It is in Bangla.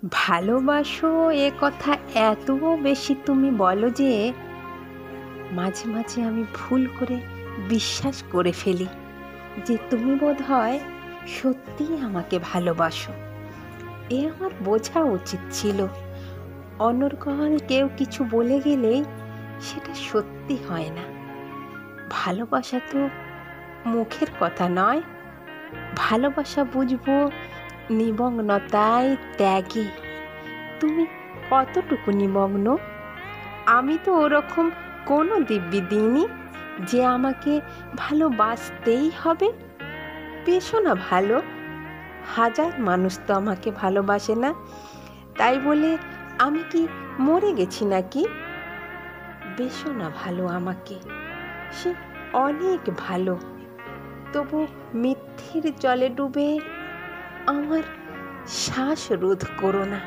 ভালোবাসো এ কথা এত বেশি তুমি বলো যে মাঝে মাঝে আমি ভুল করে বিশ্বাস করে ফেলি যে তুমি বোধহয় সত্যিই আমাকে ভালোবাসো। এ আমার বোঝা উচিত ছিল। অনর্গল কেউ কিছু বলে গেলেই সেটা সত্যি হয় না। ভালোবাসা তো মুখের কথা নয়। ভালোবাসা বুঝবো নিমগ্নতায়, ত্যাগে। তুমি কতটুকু নিমগ্ন? আমি তো ওরকম কোনো দিব্যি দিইনি যে আমাকে ভালোবাসতেই হবে। বেশো না ভালো, হাজার মানুষ তো আমাকে ভালোবাসে না। তাই বলে আমি কি মরে গেছি নাকি? বেশো না ভালো আমাকে, সে অনেক ভালো। তবু মিথ্যের জলে ডুবে আমার শ্বাস রোধ করো না।